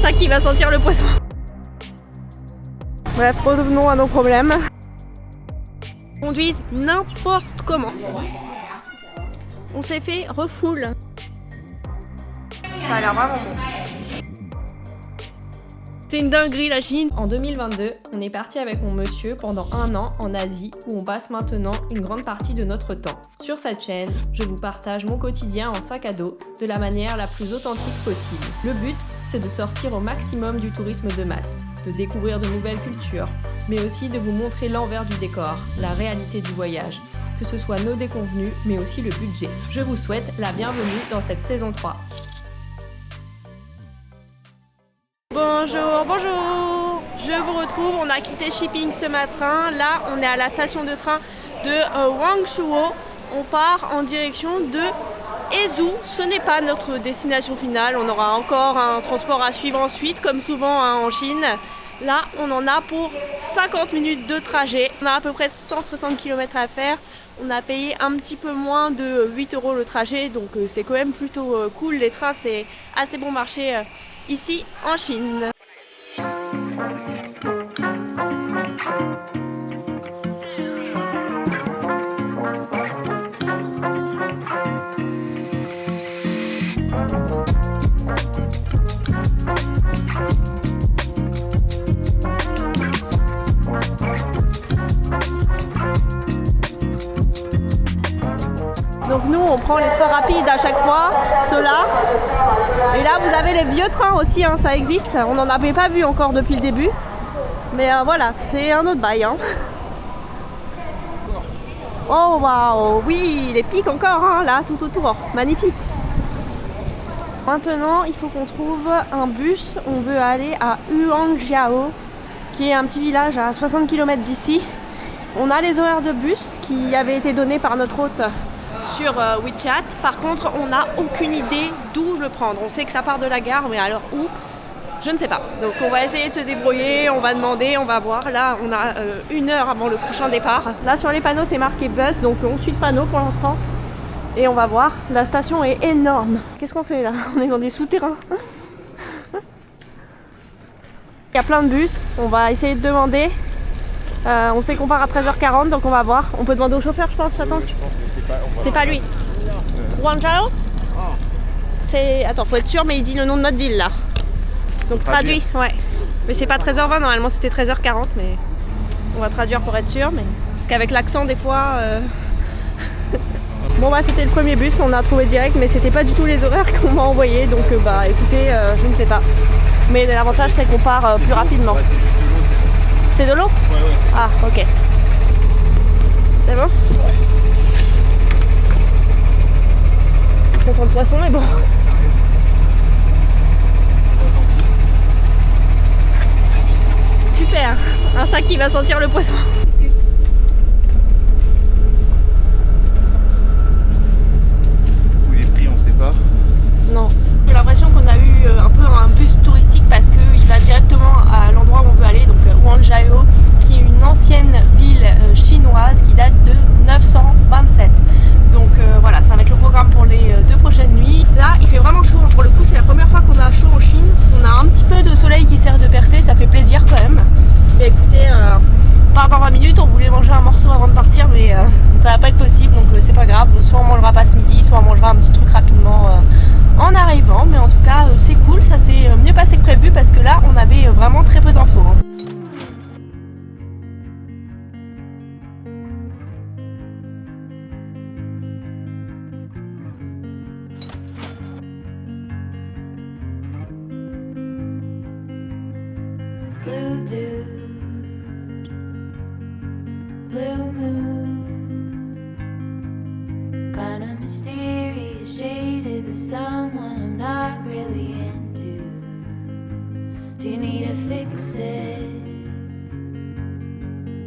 sac qui va sentir le poisson. Bref, revenons à nos problèmes. Conduisent n'importe comment. On s'est fait refoule. Ça a l'air vraiment bon. C'est une dinguerie la Chine. En 2022, on est parti avec mon monsieur pendant 1 an en Asie où on passe maintenant une grande partie de notre temps. Sur cette chaîne, je vous partage mon quotidien en sac à dos de la manière la plus authentique possible. Le but, c'est de sortir au maximum du tourisme de masse, de découvrir de nouvelles cultures, mais aussi de vous montrer l'envers du décor, la réalité du voyage, que ce soit nos déconvenus, mais aussi le budget. Je vous souhaite la bienvenue dans cette saison 3. Bonjour, bonjour. Je vous retrouve, on a quitté Shiping ce matin. Là, on est à la station de train de Wangshuo. On part en direction de Hezhou. Ce n'est pas notre destination finale. On aura encore un transport à suivre ensuite, comme souvent en Chine. Là, on en a pour 50 minutes de trajet. On a à peu près 160 km à faire. On a payé un petit peu moins de 8 € le trajet, donc c'est quand même plutôt cool. Les trains, c'est assez bon marché ici en Chine. Donc nous on prend les trains rapides à chaque fois, ceux-là. Et là vous avez les vieux trains aussi, hein, ça existe. On n'en avait pas vu encore depuis le début. Mais voilà, c'est un autre bail. Hein. Oh waouh, oui, les pics encore, hein, là, tout autour. Magnifique. Maintenant, il faut qu'on trouve un bus. On veut aller à Huangjiao, qui est un petit village à 60 km d'ici. On a les horaires de bus qui avaient été donnés par notre hôte sur WeChat. Par contre, on n'a aucune idée d'où le prendre. On sait que ça part de la gare, mais alors où, je ne sais pas. Donc on va essayer de se débrouiller, on va demander, on va voir. Là, on a 1 heure avant le prochain départ. Là, sur les panneaux, c'est marqué bus, donc on suit le panneau pour l'instant. Et on va voir. La station est énorme. Qu'est-ce qu'on fait là? On est dans des souterrains. Il y a plein de bus. On va essayer de demander. On sait qu'on part à 13h40, donc on va voir. On peut demander au chauffeur, je pense, j'attends. C'est pas lui. Guangzhou. C'est... Attends, faut être sûr, mais il dit le nom de notre ville là. Donc traduit, ouais. Mais c'est pas 13h20, normalement c'était 13h40, mais on va traduire pour être sûr. Mais... Parce qu'avec l'accent, des fois... Bon bah c'était le premier bus, on a trouvé direct, mais c'était pas du tout les horaires qu'on m'a envoyés. Donc bah écoutez, je ne sais pas. Mais l'avantage c'est qu'on part plus rapidement. Ouais, c'est de l'eau. Ouais, c'est Ah, ok. C'est bon? Ça sent le poisson, mais bon. Super. Un sac qui va sentir le poisson. Où les prix, on sait pas. Non. J'ai l'impression qu'on a eu un peu un bus touristique parce qu'il va directement à l'endroit où on veut aller, donc Huangjiao, qui est une ancienne ville chinoise qui date de 927. Donc voilà, ça va être le programme pour les 2 prochaines nuits. Là, il fait vraiment chaud. Pour le coup, c'est la première fois qu'on a chaud en Chine. On a un petit peu de soleil qui sert de percer, ça fait plaisir quand même. Et écoutez, on part dans 20 minutes. On voulait manger un morceau avant de partir, mais ça va pas être possible, donc c'est pas grave. Soit on mangera pas ce midi, soit on mangera un petit truc rapidement en arrivant. Mais en tout cas, c'est cool, ça s'est mieux passé que prévu parce que là, on avait vraiment très peu d'infos. Hein. Blue dude, blue moon, kinda mysterious, shaded with someone I'm not really into. Do you need to fix it?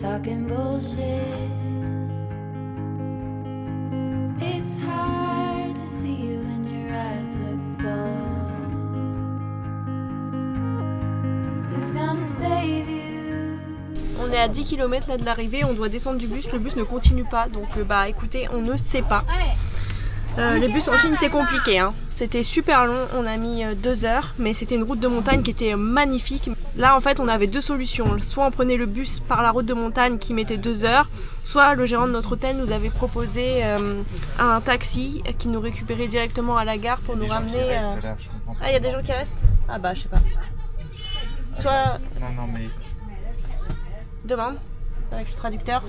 Talking bullshit. It's hard to see you when your eyes look dull. Who's gonna save you? On est à 10 km là de l'arrivée, on doit descendre du bus, le bus ne continue pas, donc bah écoutez, on ne sait pas. Les bus en Chine c'est compliqué, hein. C'était super long, on a mis 2 heures, mais c'était une route de montagne qui était magnifique. Là en fait on avait deux solutions, soit on prenait le bus par la route de montagne qui mettait 2 heures, soit le gérant de notre hôtel nous avait proposé un taxi qui nous récupérait directement à la gare pour nous ramener... Ah, il y a des gens qui restent? Ah bah je sais pas. Soit... Non mais... Demande avec le traducteur.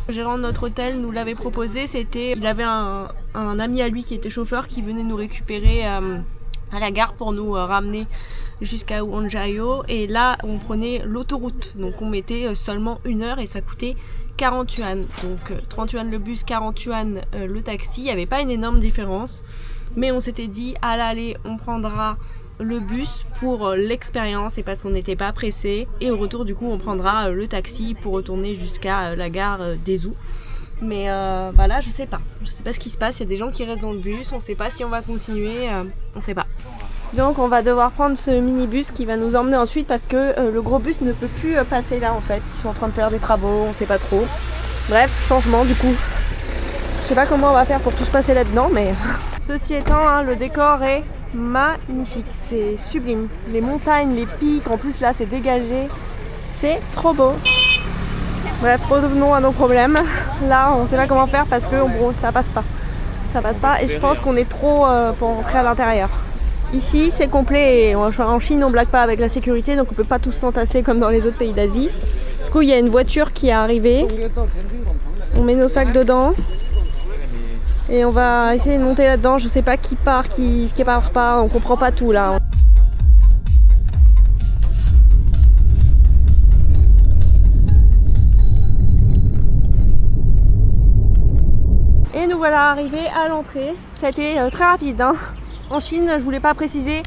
Le gérant de notre hôtel nous l'avait proposé, il avait un ami à lui qui était chauffeur qui venait nous récupérer à la gare pour nous ramener jusqu'à Huanchayo, et là on prenait l'autoroute, donc on mettait seulement 1 heure et ça coûtait 40 yuan, donc 30 yuan le bus, 40 yuan le taxi. Il n'y avait pas une énorme différence, mais on s'était dit à l'aller on prendra le bus pour l'expérience et parce qu'on n'était pas pressé, et au retour du coup on prendra le taxi pour retourner jusqu'à la gare d'Ezhou. Mais bah là je sais pas ce qui se passe, il y a des gens qui restent dans le bus, on sait pas si on va continuer, on sait pas. Donc on va devoir prendre ce minibus qui va nous emmener ensuite parce que le gros bus ne peut plus passer là en fait, ils sont en train de faire des travaux, on sait pas trop. Bref, changement du coup. Je sais pas comment on va faire pour tous passer là-dedans, mais ceci étant, hein, le décor est magnifique, c'est sublime. Les montagnes, les pics, en plus là c'est dégagé, c'est trop beau. Bref, revenons à nos problèmes. Là on sait pas comment faire parce que bon, ça passe pas et je pense qu'on est trop pour rentrer à l'intérieur. Ici c'est complet et en Chine on blague pas avec la sécurité, donc on peut pas tous s'entasser comme dans les autres pays d'Asie. Du coup il y a une voiture qui est arrivée, on met nos sacs dedans et on va essayer de monter là-dedans. Je sais pas qui part, qui part pas, on comprend pas tout là. Et nous voilà arrivés à l'entrée. Ça a été très rapide, hein. En Chine, je voulais pas préciser,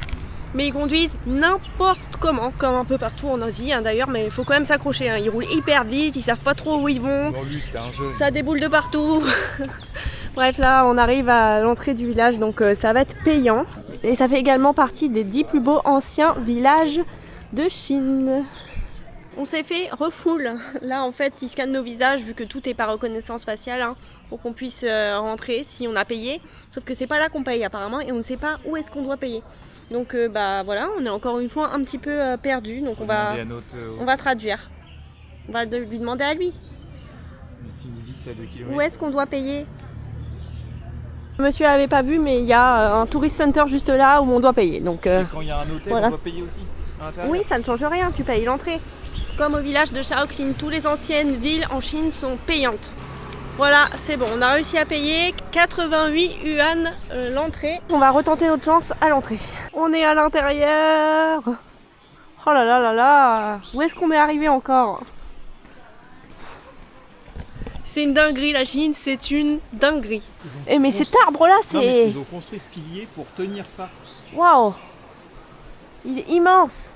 mais ils conduisent n'importe comment, comme un peu partout en Asie hein, d'ailleurs, mais il faut quand même s'accrocher, hein. Ils roulent hyper vite, ils savent pas trop où ils vont. Bon, lui, c'était un jeune. Ça déboule de partout. Bref, là on arrive à l'entrée du village, donc ça va être payant. Et ça fait également partie des 10 plus beaux anciens villages de Chine. On s'est fait refoule. Là en fait ils scannent nos visages vu que tout est par reconnaissance faciale hein, pour qu'on puisse rentrer si on a payé. Sauf que c'est pas là qu'on paye apparemment et on ne sait pas où est-ce qu'on doit payer. Donc bah voilà, on est encore une fois un petit peu perdu. Donc on va traduire. On va lui demander à lui. Mais s'il nous dit que c'est à 2 km. Où est-ce qu'on doit payer? Monsieur avait pas vu, mais il y a un tourist center juste là où on doit payer. Donc et quand il y a un hôtel, voilà. On doit payer aussi à l'intérieur. Oui, ça ne change rien, tu payes l'entrée. Comme au village de Shaoxing, toutes les anciennes villes en Chine sont payantes. Voilà, c'est bon, on a réussi à payer 88 yuan l'entrée. On va retenter notre chance à l'entrée. On est à l'intérieur. Oh là là là là, où est-ce qu'on est arrivé encore? C'est une dinguerie la Chine, c'est une dinguerie. Et mais cet arbre là c'est... Ils ont construit ce pilier pour tenir ça. Waouh, il est immense.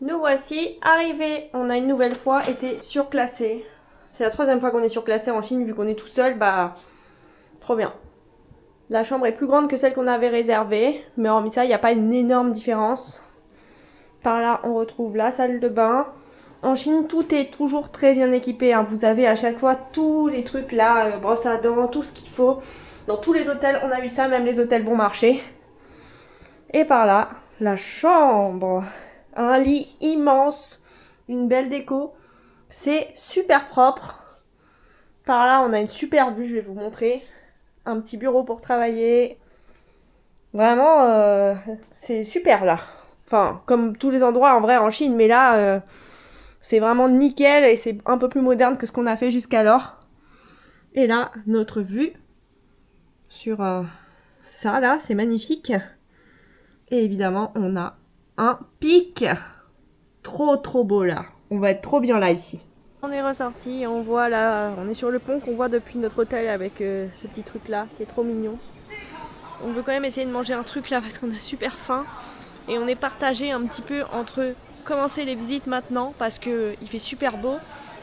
Nous voici arrivés. On a une nouvelle fois été surclassés. C'est la 3e fois qu'on est surclassé en Chine, vu qu'on est tout seul, bah trop bien. La chambre est plus grande que celle qu'on avait réservée, mais hormis ça, il n'y a pas une énorme différence. Par là, on retrouve la salle de bain. En Chine, tout est toujours très bien équipé, hein. Vous avez à chaque fois tous les trucs là, brosse à dents, tout ce qu'il faut. Dans tous les hôtels, on a vu ça, même les hôtels bon marché. Et par là, la chambre. Un lit immense, une belle déco. C'est super propre. Par là, on a une super vue, je vais vous montrer. Un petit bureau pour travailler. Vraiment, c'est super là. Enfin, comme tous les endroits en vrai en Chine, mais là, c'est vraiment nickel et c'est un peu plus moderne que ce qu'on a fait jusqu'alors. Et là, notre vue sur ça là, c'est magnifique. Et évidemment, on a un pic. Trop beau là. On va être trop bien là ici. On est ressorti et on voit là, on est sur le pont qu'on voit depuis notre hôtel avec ce petit truc là qui est trop mignon. On veut quand même essayer de manger un truc là parce qu'on a super faim. Et on est partagé un petit peu entre commencer les visites maintenant parce qu'il fait super beau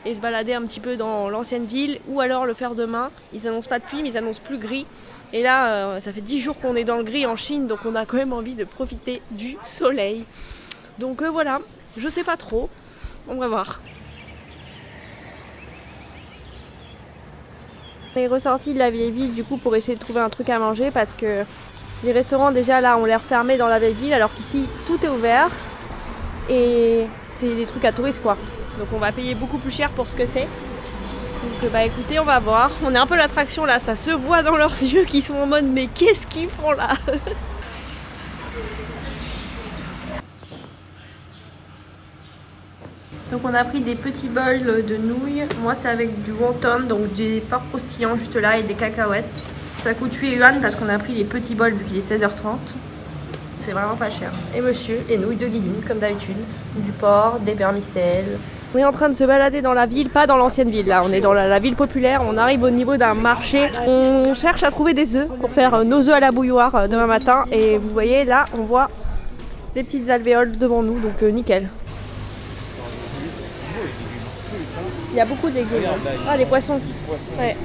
et se balader un petit peu dans l'ancienne ville, ou alors le faire demain. Ils annoncent pas de pluie mais ils annoncent plus gris. Et là ça fait 10 jours qu'on est dans le gris en Chine, donc on a quand même envie de profiter du soleil. Donc voilà, je sais pas trop, on va voir. On est ressorti de la vieille ville du coup pour essayer de trouver un truc à manger parce que les restaurants déjà là ont l'air fermés dans la vieille ville alors qu'ici tout est ouvert et c'est des trucs à touristes quoi. Donc on va payer beaucoup plus cher pour ce que c'est. Donc bah écoutez, on va voir. On est un peu l'attraction là, ça se voit dans leurs yeux qui sont en mode mais qu'est-ce qu'ils font là? Donc on a pris des petits bols de nouilles. Moi c'est avec du wonton, donc des porcs croustillants juste là et des cacahuètes. Ça coûte 8 yuan parce qu'on a pris les petits bols vu qu'il est 16h30. C'est vraiment pas cher. Et monsieur, les nouilles de guiline comme d'habitude. Du porc, des vermicelles. On est en train de se balader dans la ville, pas dans l'ancienne ville là. On est dans la ville populaire, on arrive au niveau d'un marché. On cherche à trouver des œufs pour faire nos œufs à la bouilloire demain matin. Et vous voyez là, on voit des petites alvéoles devant nous, donc nickel. Il y a beaucoup de légumes. Ah, les poissons. Ouais.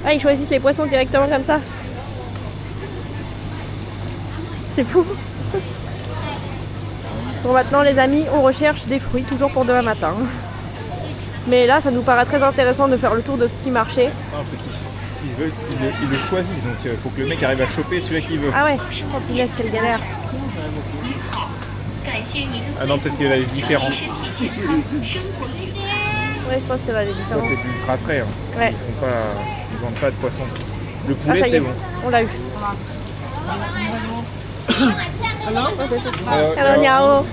Ah, ils choisissent les poissons directement comme ça. C'est fou. Bon, maintenant les amis, on recherche des fruits, toujours pour demain matin. Mais là, ça nous paraît très intéressant de faire le tour de ce petit marché. Non, ils le choisissent, donc il faut que le mec arrive à choper celui qu'il veut. Ah ouais, oh punaise, quelle galère. Ah non, peut-être qu'il y a des différences. Ouais, je pense que là, les Ça, différences. c'est du ultra frais. Hein. Ouais. Ils vendent pas de poisson. Le poulet, Ah, ça y c'est est, bon. on l'a eu. Hello, Niao.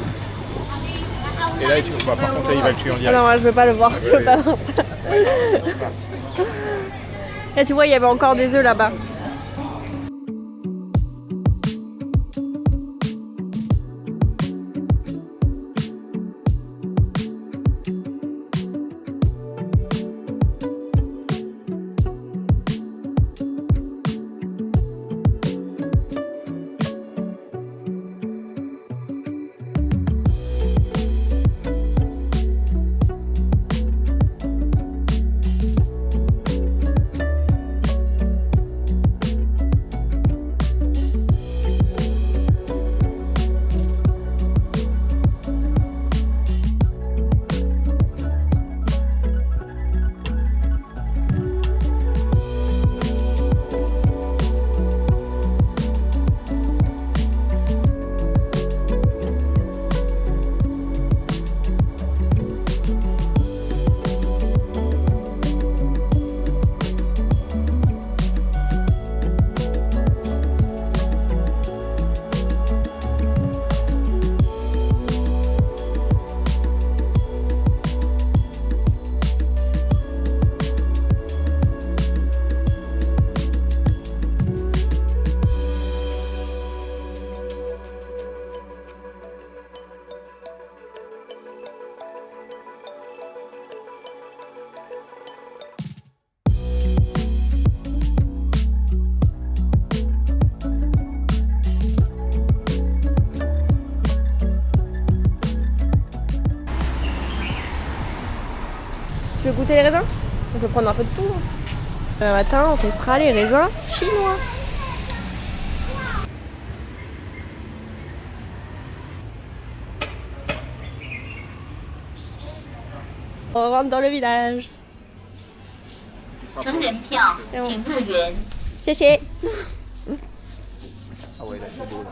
Et là, par contre, là, il va le tuer en Ah direct. non, moi, je veux pas le voir. Je veux pas le voir. Là, tu vois, il y avait encore des œufs là-bas. Tu veux goûter les raisins? On peut prendre un peu de tout. Le matin, on testera les raisins chinois. On rentre dans le village. 成人票，请入园。谢谢。 Ah ouais, là, c'est beau. Là.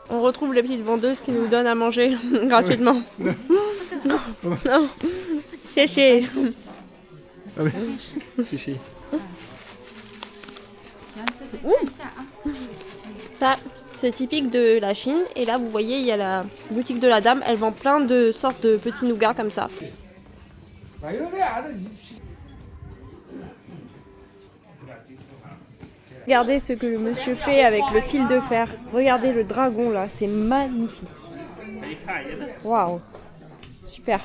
On retrouve les petites vendeuses qui nous donnent à manger gratuitement. Non. Chéché. Ah oui, chichi. Ça, c'est typique de la Chine. Et là, vous voyez, il y a la boutique de la dame. Elle vend plein de sortes de petits nougats comme ça. Regardez ce que le monsieur fait avec le fil de fer. Regardez le dragon là, c'est magnifique. Waouh, super.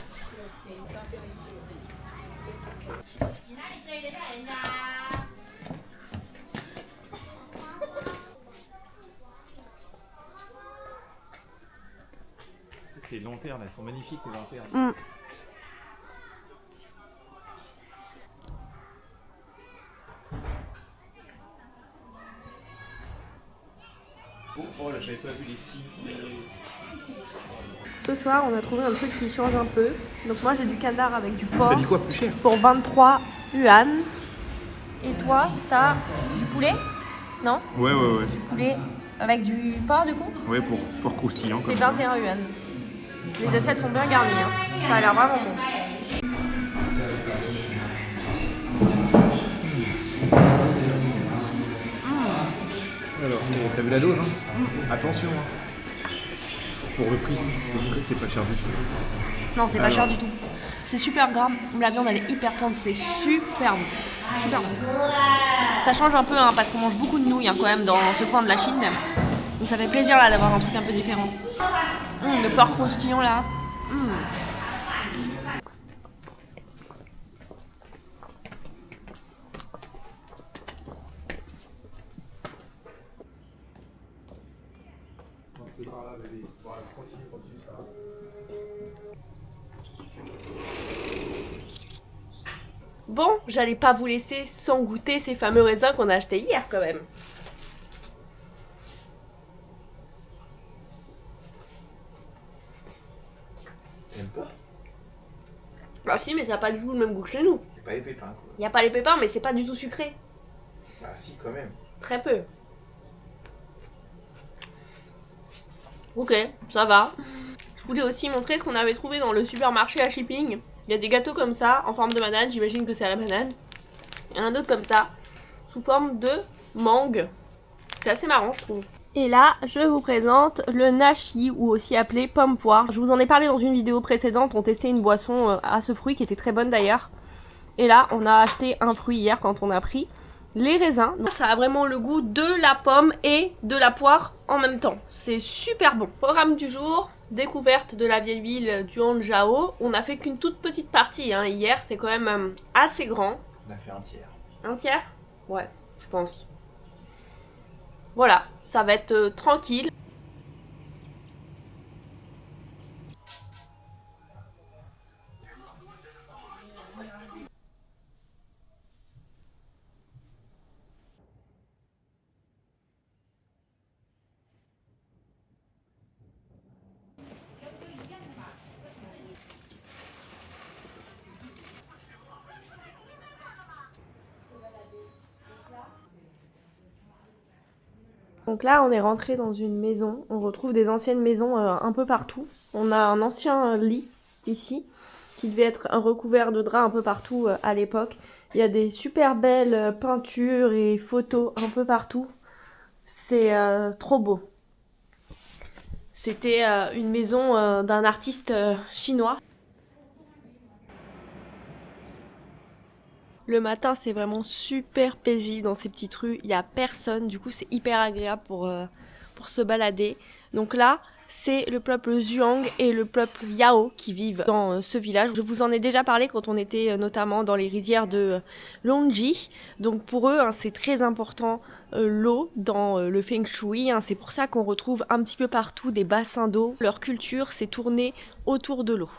Ces lanternes, elles sont magnifiques les lanternes. Oh là, j'avais pas vu les signes. Ce soir, on a trouvé un truc qui change un peu. Donc moi, j'ai du canard avec du porc. T'as dit quoi, plus cher? Pour 23 yuan. Et toi, t'as du poulet? Non? Ouais. Du poulet avec du porc du coup? Ouais, pour croustillant. C'est 21 yuan. Les assiettes sont bien garnies, hein. Ça a l'air vraiment bon. Alors, t'as vu la loge, hein? Attention, hein. Pour le prix, c'est pas cher du tout. Non, c'est pas cher du tout. C'est super gras, la viande elle est hyper tendre, c'est super bon. Super bon. Ça change un peu hein, parce qu'on mange beaucoup de nouilles hein, quand même dans ce coin de la Chine. Donc ça fait plaisir là d'avoir un truc un peu différent. Le porc croustillant là. Bon, j'allais pas vous laisser sans goûter ces fameux raisins qu'on a achetés hier quand même. T'aimes pas? Bah si, mais ça n'a pas du tout le même goût que chez nous. Y'a pas les pépins, quoi. Y a pas les pépins, mais c'est pas du tout sucré. Ah si, quand même. Très peu. Ok, ça va. Je voulais aussi montrer ce qu'on avait trouvé dans le supermarché à Shipping. Il y a des gâteaux comme ça, en forme de banane, j'imagine que c'est à la banane. Il y en a d'autres comme ça, sous forme de mangue. C'est assez marrant, je trouve. Et là, je vous présente le nashi, ou aussi appelé pomme poire. Je vous en ai parlé dans une vidéo précédente, on testait une boisson à ce fruit qui était très bonne d'ailleurs. Et là, on a acheté un fruit hier quand on a pris les raisins. Donc, ça a vraiment le goût de la pomme et de la poire en même temps. C'est super bon. Programme du jour, découverte de la vieille ville du Hangzhou. On a fait qu'une toute petite partie hein. Hier, c'était quand même assez grand. On a fait un tiers. Un tiers? Ouais, je pense. Voilà, ça va être tranquille. Donc là, on est rentré dans une maison. On retrouve des anciennes maisons un peu partout. On a un ancien lit ici qui devait être recouvert de draps un peu partout à l'époque. Il y a des super belles peintures et photos un peu partout. C'est trop beau. C'était une maison d'un artiste chinois. Le matin, c'est vraiment super paisible dans ces petites rues. Il n'y a personne, du coup, c'est hyper agréable pour se balader. Donc là, c'est le peuple Zhuang et le peuple Yao qui vivent dans ce village. Je vous en ai déjà parlé quand on était notamment dans les rizières de Longji. Donc pour eux, hein, c'est très important l'eau dans le Feng Shui. Hein. C'est pour ça qu'on retrouve un petit peu partout des bassins d'eau. Leur culture s'est tournée autour de l'eau.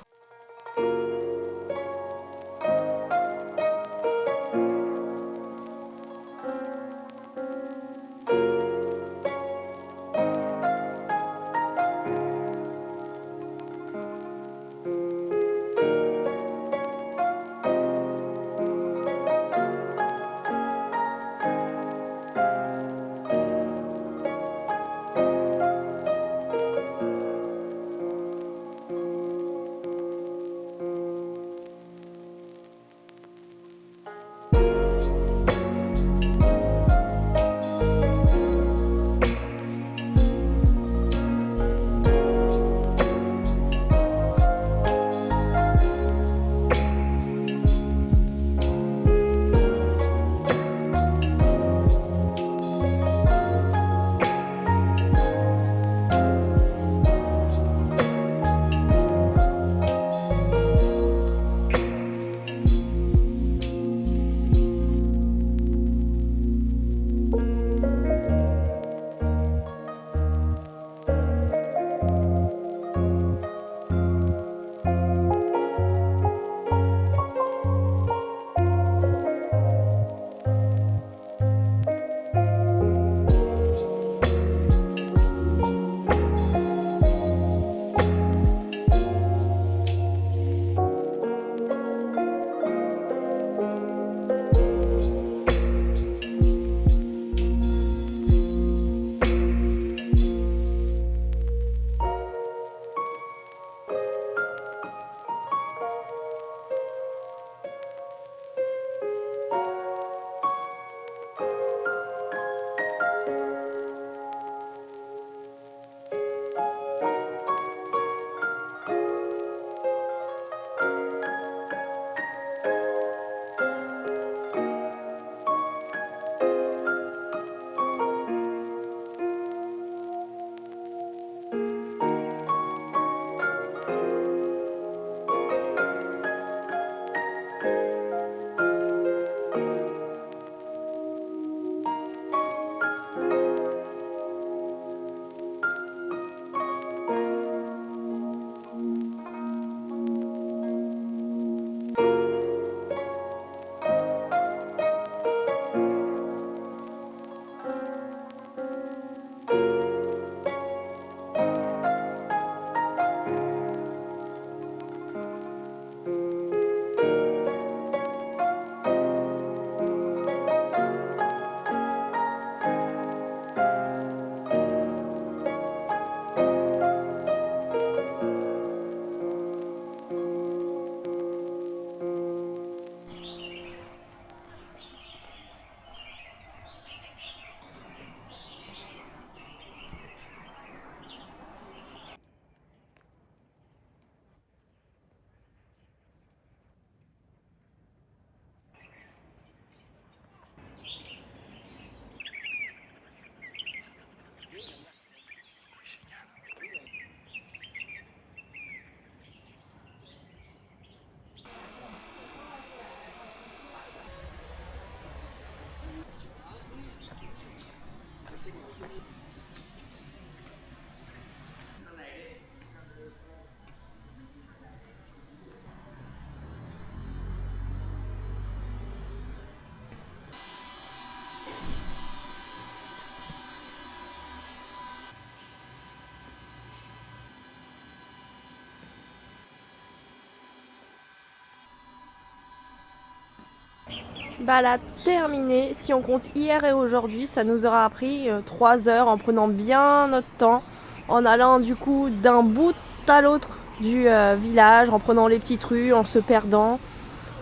balade terminée. Si on compte hier et aujourd'hui, ça nous aura pris 3 heures en prenant bien notre temps, en allant du coup d'un bout à l'autre du village, en prenant les petites rues, en se perdant.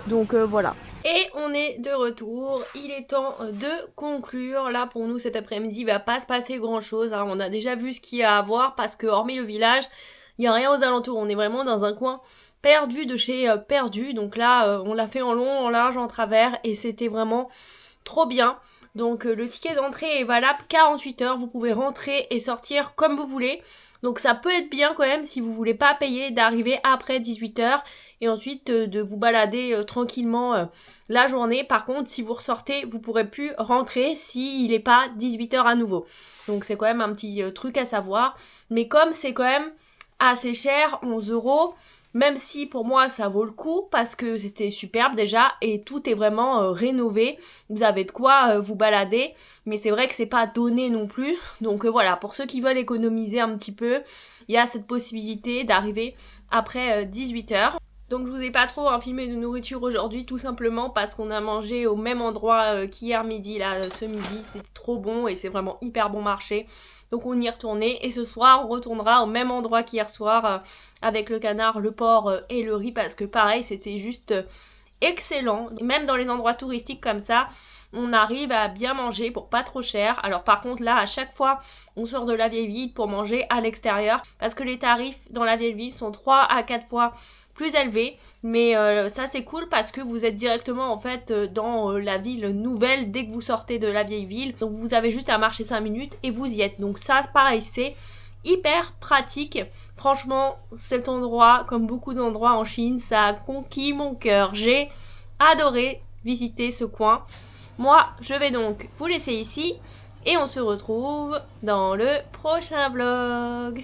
Donc voilà. Et on est de retour, il est temps de conclure. Là pour nous cet après-midi il va pas se passer grand chose, hein. On a déjà vu ce qu'il y a à voir parce que hormis le village, il n'y a rien aux alentours. On est vraiment dans un coin perdu de chez perdu. Donc là on l'a fait en long, en large, en travers et c'était vraiment trop bien. Donc le ticket d'entrée est valable 48 heures, vous pouvez rentrer et sortir comme vous voulez. Donc ça peut être bien quand même si vous voulez pas payer d'arriver après 18h et ensuite de vous balader tranquillement la journée. Par contre, si vous ressortez, vous pourrez plus rentrer s'il n'est pas 18h à nouveau. Donc c'est quand même un petit truc à savoir. Mais comme c'est quand même assez cher, 11 €, même si pour moi ça vaut le coup parce que c'était superbe déjà et tout est vraiment rénové, vous avez de quoi vous balader, mais c'est vrai que c'est pas donné non plus, donc voilà, pour ceux qui veulent économiser un petit peu, il y a cette possibilité d'arriver après 18h. Donc je vous ai pas trop filmé de nourriture aujourd'hui, tout simplement parce qu'on a mangé au même endroit qu'hier midi, là ce midi, c'est trop bon et c'est vraiment hyper bon marché. Donc on y est retourné et ce soir on retournera au même endroit qu'hier soir avec le canard, le porc et le riz parce que pareil c'était juste excellent. Même dans les endroits touristiques comme ça, on arrive à bien manger pour pas trop cher. Alors par contre là à chaque fois on sort de la vieille ville pour manger à l'extérieur parce que les tarifs dans la vieille ville sont 3 à 4 fois plus élevé, mais ça c'est cool parce que vous êtes directement en fait dans la ville nouvelle dès que vous sortez de la vieille ville, donc vous avez juste à marcher 5 minutes et vous y êtes. Donc ça pareil c'est hyper pratique. Franchement cet endroit, comme beaucoup d'endroits en Chine, ça a conquis mon cœur. J'ai adoré visiter ce coin. Moi je vais donc vous laisser ici et on se retrouve dans le prochain vlog.